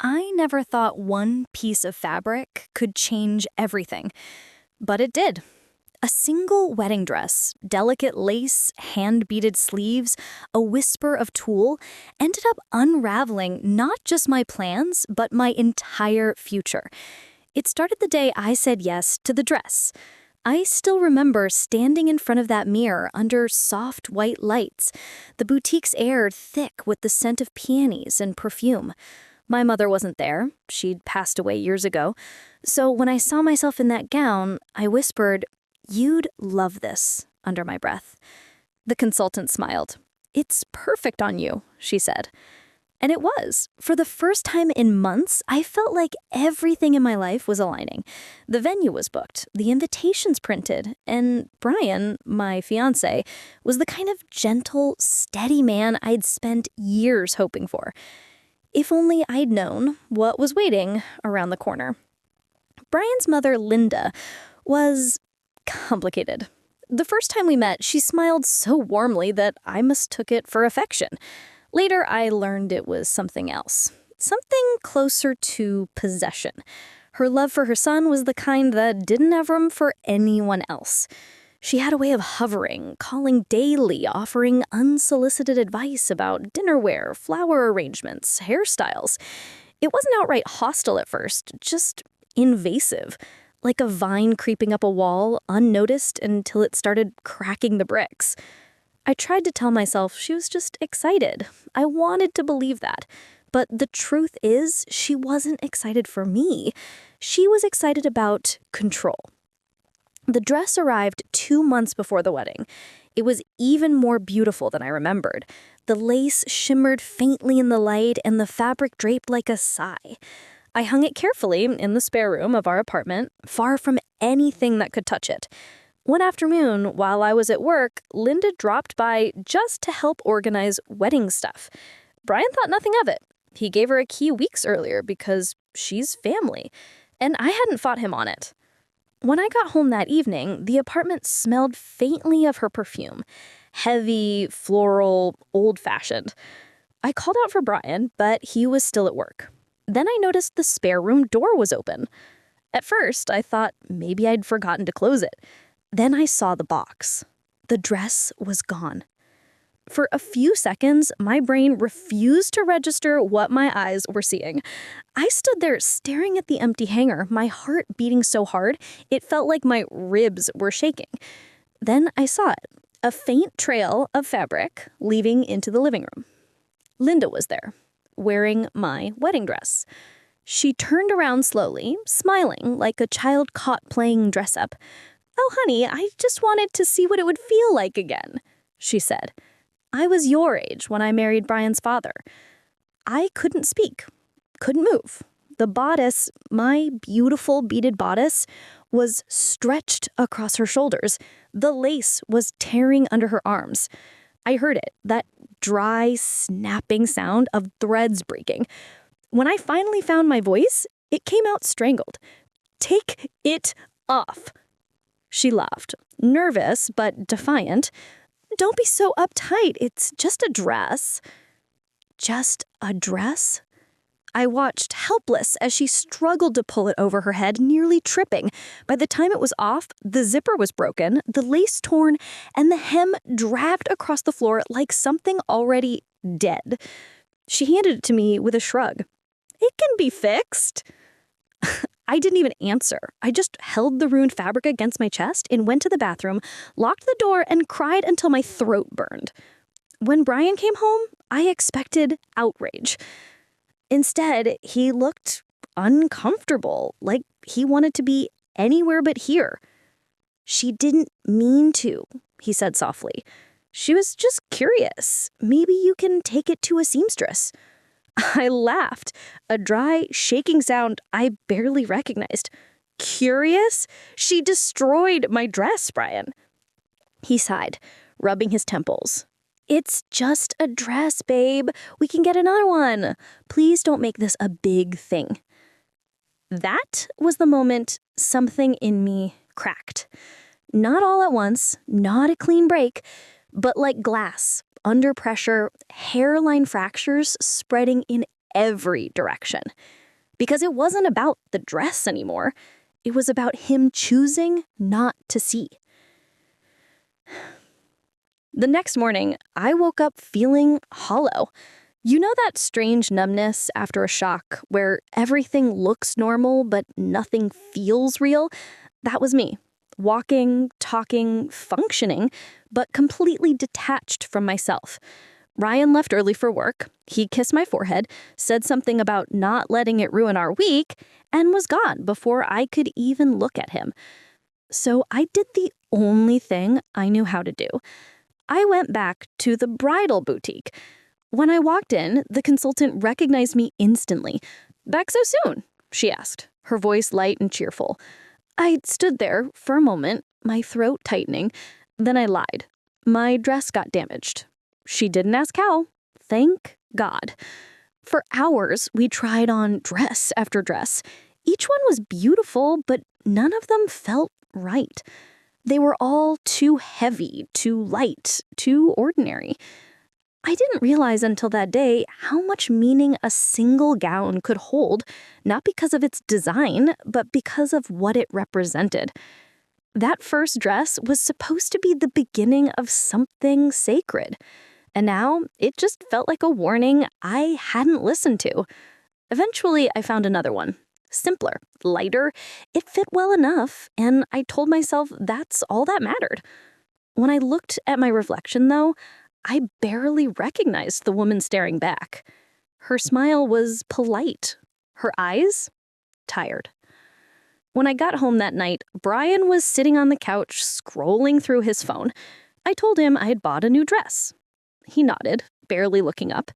I never thought one piece of fabric could change everything, but it did. A single wedding dress, delicate lace, hand-beaded sleeves, a whisper of tulle, ended up unraveling not just my plans, but my entire future. It started the day I said yes to the dress. I still remember standing in front of that mirror under soft white lights, the boutique's air thick with the scent of peonies and perfume. My mother wasn't there. She'd passed away years ago. So when I saw myself in that gown, I whispered, "You'd love this," under my breath. The consultant smiled. "It's perfect on you," she said. And it was. For the first time in months, I felt like everything in my life was aligning. The venue was booked, the invitations printed, and Brian, my fiancé, was the kind of gentle, steady man I'd spent years hoping for. If only I'd known what was waiting around the corner. Brian's mother, Linda, was complicated. The first time we met, she smiled so warmly that I mistook it for affection. Later, I learned it was something else. Something closer to possession. Her love for her son was the kind that didn't have room for anyone else. She had a way of hovering, calling daily, offering unsolicited advice about dinnerware, flower arrangements, hairstyles. It wasn't outright hostile at first, just invasive, like a vine creeping up a wall, unnoticed until it started cracking the bricks. I tried to tell myself she was just excited. I wanted to believe that. But the truth is, she wasn't excited for me. She was excited about control. The dress arrived 2 months before the wedding. It was even more beautiful than I remembered. The lace shimmered faintly in the light, and the fabric draped like a sigh. I hung it carefully in the spare room of our apartment, far from anything that could touch it. One afternoon, while I was at work, Linda dropped by just to help organize wedding stuff. Brian thought nothing of it. He gave her a key weeks earlier because she's family, and I hadn't fought him on it. When I got home that evening, the apartment smelled faintly of her perfume. Heavy, floral, old-fashioned. I called out for Brian, but he was still at work. Then I noticed the spare room door was open. At first, I thought maybe I'd forgotten to close it. Then I saw the box. The dress was gone. For a few seconds, my brain refused to register what my eyes were seeing. I stood there staring at the empty hanger, my heart beating so hard it felt like my ribs were shaking. Then I saw it, a faint trail of fabric leading into the living room. Linda was there, wearing my wedding dress. She turned around slowly, smiling like a child caught playing dress-up. "Oh, honey, I just wanted to see what it would feel like again," she said. "I was your age when I married Brian's father." I couldn't speak, couldn't move. The bodice, my beautiful beaded bodice, was stretched across her shoulders. The lace was tearing under her arms. I heard it, that dry, snapping sound of threads breaking. When I finally found my voice, it came out strangled. "Take it off." She laughed, nervous but defiant. "Don't be so uptight. It's just a dress." Just a dress? I watched, helpless, as she struggled to pull it over her head, nearly tripping. By the time it was off, the zipper was broken, the lace torn, and the hem dragged across the floor like something already dead. She handed it to me with a shrug. "It can be fixed." I didn't even answer. I just held the ruined fabric against my chest and went to the bathroom, locked the door, and cried until my throat burned. When Brian came home, I expected outrage. Instead, he looked uncomfortable, like he wanted to be anywhere but here. "She didn't mean to," he said softly. "She was just curious. Maybe you can take it to a seamstress." I laughed, a dry, shaking sound I barely recognized. "Curious? She destroyed my dress, Brian." He sighed, rubbing his temples. "It's just a dress, babe. We can get another one. Please don't make this a big thing." That was the moment something in me cracked. Not all at once, not a clean break, but like glass, under pressure, hairline fractures spreading in every direction. Because it wasn't about the dress anymore. It was about him choosing not to see. The next morning, I woke up feeling hollow. You know that strange numbness after a shock where everything looks normal but nothing feels real? That was me. Walking, talking, functioning, but completely detached from myself. Ryan left early for work. He kissed my forehead, said something about not letting it ruin our week, and was gone before I could even look at him. So I did the only thing I knew how to do. I went back to the bridal boutique. When I walked in, the consultant recognized me instantly. "Back so soon?" she asked, her voice light and cheerful. I stood there for a moment, my throat tightening. Then I lied. My dress got damaged. She didn't ask how. Thank God. For hours, we tried on dress after dress. Each one was beautiful, but none of them felt right. They were all too heavy, too light, too ordinary. I didn't realize until that day how much meaning a single gown could hold, not because of its design, but because of what it represented. That first dress was supposed to be the beginning of something sacred, and now it just felt like a warning I hadn't listened to. Eventually, I found another one. Simpler, lighter, it fit well enough, and I told myself that's all that mattered. When I looked at my reflection, though, I barely recognized the woman staring back. Her smile was polite. Her eyes? Tired. When I got home that night, Brian was sitting on the couch scrolling through his phone. I told him I had bought a new dress. He nodded, barely looking up.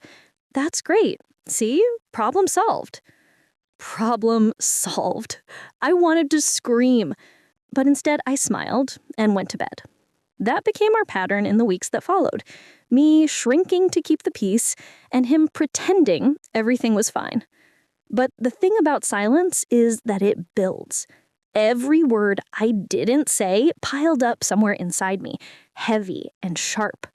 "That's great. See? Problem solved." Problem solved. I wanted to scream, but instead I smiled and went to bed. That became our pattern in the weeks that followed. Me shrinking to keep the peace, and him pretending everything was fine. But the thing about silence is that it builds. Every word I didn't say piled up somewhere inside me, heavy and sharp.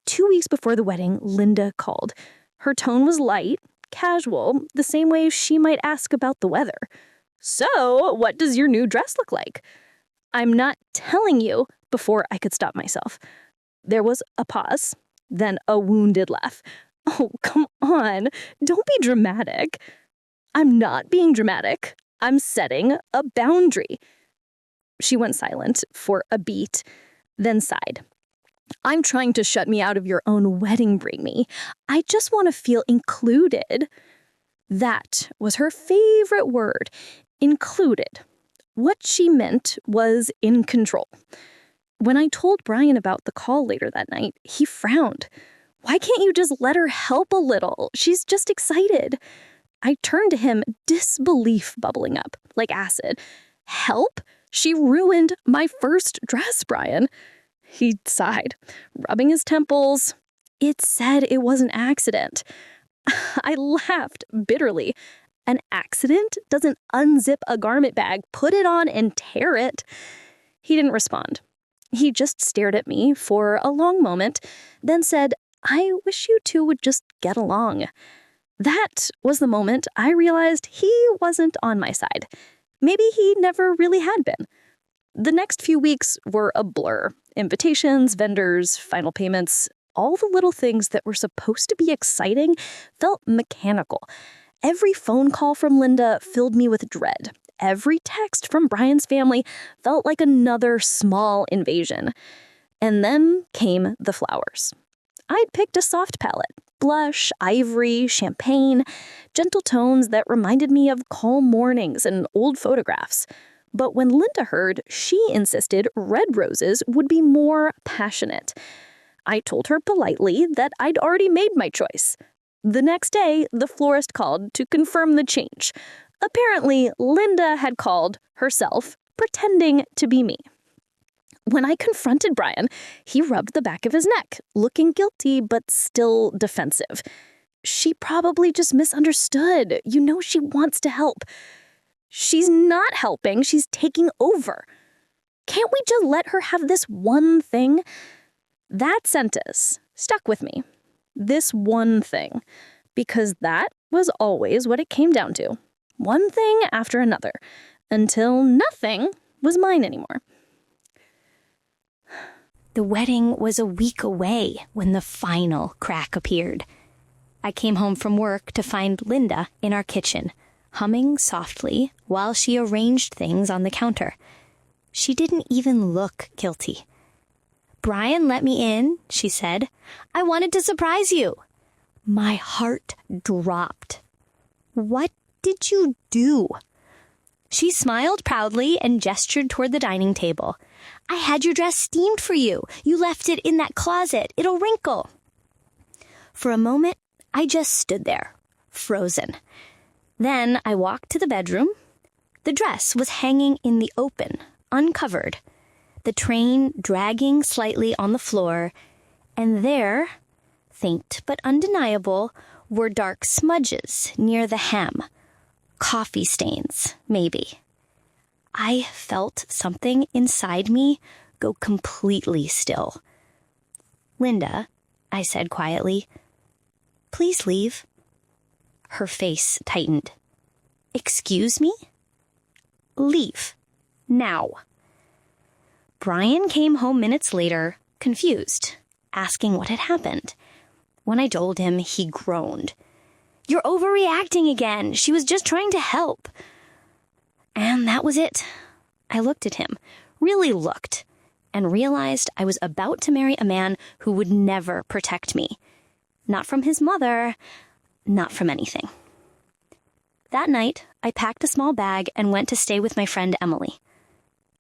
2 weeks before the wedding, Linda called. Her tone was light, casual, the same way she might ask about the weather. "So, what does your new dress look like?" "I'm not telling you," before I could stop myself. There was a pause, then a wounded laugh. "Oh, come on. Don't be dramatic." "I'm not being dramatic. I'm setting a boundary." She went silent for a beat, then sighed. "I'm trying to shut me out of your own wedding, Bring. I just want to feel included." That was her favorite word, included. What she meant was in control. When I told Brian about the call later that night, he frowned. "Why can't you just let her help a little? She's just excited." I turned to him, disbelief bubbling up, like acid. "Help? She ruined my first dress, Brian." He sighed, rubbing his temples. "It said it was an accident." I laughed bitterly. An accident doesn't unzip a garment bag, put it on, and tear it. He didn't respond. He just stared at me for a long moment, then said, "I wish you two would just get along." That was the moment I realized he wasn't on my side. Maybe he never really had been. The next few weeks were a blur. Invitations, vendors, final payments, all the little things that were supposed to be exciting felt mechanical. Every phone call from Linda filled me with dread. Every text from Brian's family felt like another small invasion. And then came the flowers. I'd picked a soft palette. Blush, ivory, champagne, gentle tones that reminded me of calm mornings and old photographs. But when Linda heard, she insisted red roses would be more passionate. I told her politely that I'd already made my choice. The next day, the florist called to confirm the change. Apparently, Linda had called herself, pretending to be me. When I confronted Brian, he rubbed the back of his neck, looking guilty but still defensive. "She probably just misunderstood. You know she wants to help." "She's not helping, she's taking over. Can't we just let her have this one thing?" That sentence stuck with me. This one thing. Because that was always what it came down to. One thing after another, until nothing was mine anymore. The wedding was a week away when the final crack appeared. I came home from work to find Linda in our kitchen, humming softly while she arranged things on the counter. She didn't even look guilty. "Brian let me in," she said. "I wanted to surprise you." My heart dropped. "What did you do?" She smiled proudly and gestured toward the dining table. "I had your dress steamed for you. You left it in that closet. It'll wrinkle." For a moment, I just stood there, frozen. Then I walked to the bedroom. The dress was hanging in the open, uncovered, the train dragging slightly on the floor, and there, faint but undeniable, were dark smudges near the hem. Coffee stains, maybe. I felt something inside me go completely still. "Linda," I said quietly, "please leave." Her face tightened. "Excuse me?" "Leave. Now." Brian came home minutes later, confused, asking what had happened. When I told him, he groaned. "You're overreacting again. She was just trying to help." And that was it. I looked at him, really looked, and realized I was about to marry a man who would never protect me. Not from his mother, not from anything. That night, I packed a small bag and went to stay with my friend Emily.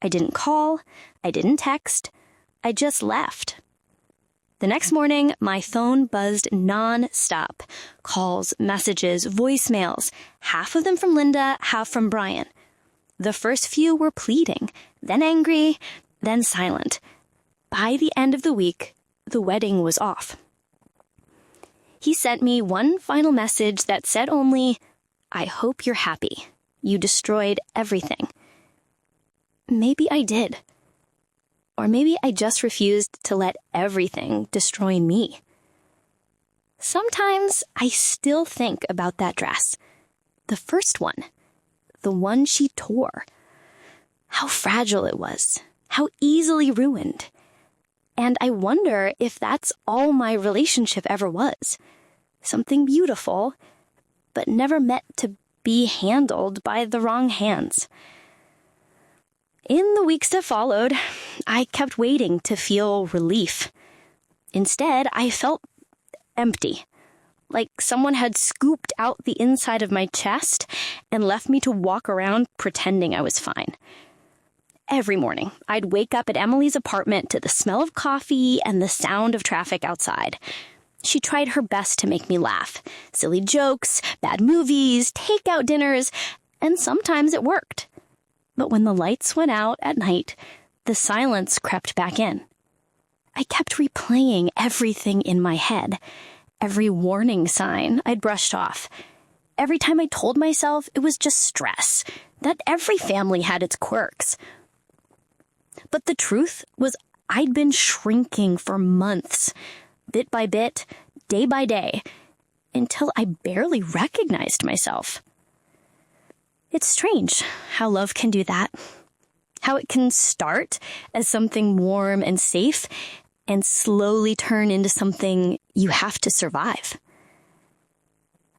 I didn't call, I didn't text, I just left. The next morning, my phone buzzed non-stop. Calls, messages, voicemails, half of them from Linda, half from Brian. The first few were pleading, then angry, then silent. By the end of the week, the wedding was off. He sent me one final message that said only, "I hope you're happy. You destroyed everything." Maybe I did. Or maybe I just refused to let everything destroy me. Sometimes I still think about that dress. The first one. The one she tore. How fragile it was. How easily ruined. And I wonder if that's all my relationship ever was. Something beautiful, but never meant to be handled by the wrong hands. In the weeks that followed, I kept waiting to feel relief. Instead, I felt empty, like someone had scooped out the inside of my chest and left me to walk around pretending I was fine. Every morning, I'd wake up at Emily's apartment to the smell of coffee and the sound of traffic outside. She tried her best to make me laugh. Silly jokes, bad movies, takeout dinners, and sometimes it worked. But when the lights went out at night, the silence crept back in. I kept replaying everything in my head, every warning sign I'd brushed off. Every time I told myself it was just stress, that every family had its quirks. But the truth was I'd been shrinking for months, bit by bit, day by day, until I barely recognized myself. It's strange how love can do that. How it can start as something warm and safe and slowly turn into something you have to survive.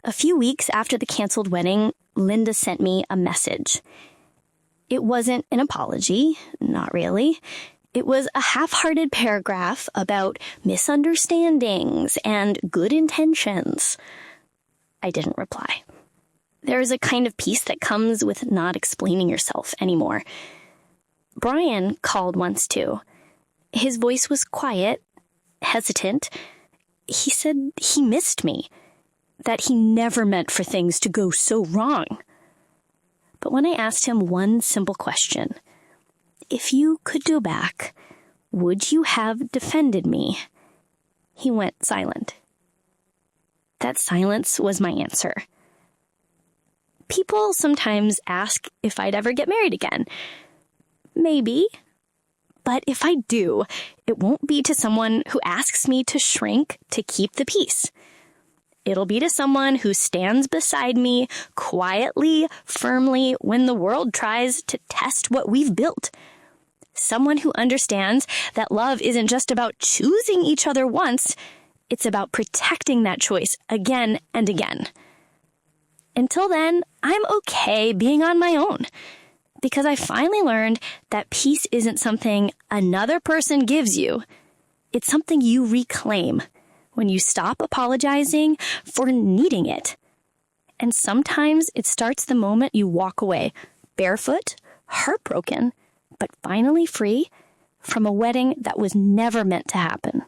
A few weeks after the canceled wedding, Linda sent me a message. It wasn't an apology, not really. It was a half-hearted paragraph about misunderstandings and good intentions. I didn't reply. There is a kind of peace that comes with not explaining yourself anymore. Brian called once too. His voice was quiet, hesitant. He said he missed me, that he never meant for things to go so wrong. But when I asked him one simple question, if you could go back, would you have defended me? He went silent. That silence was my answer. People sometimes ask if I'd ever get married again. Maybe. But if I do, it won't be to someone who asks me to shrink to keep the peace. It'll be to someone who stands beside me quietly, firmly, when the world tries to test what we've built. Someone who understands that love isn't just about choosing each other once, it's about protecting that choice again and again. Until then, I'm okay being on my own, because I finally learned that peace isn't something another person gives you. It's something you reclaim when you stop apologizing for needing it. And sometimes it starts the moment you walk away, barefoot, heartbroken, but finally free from a wedding that was never meant to happen.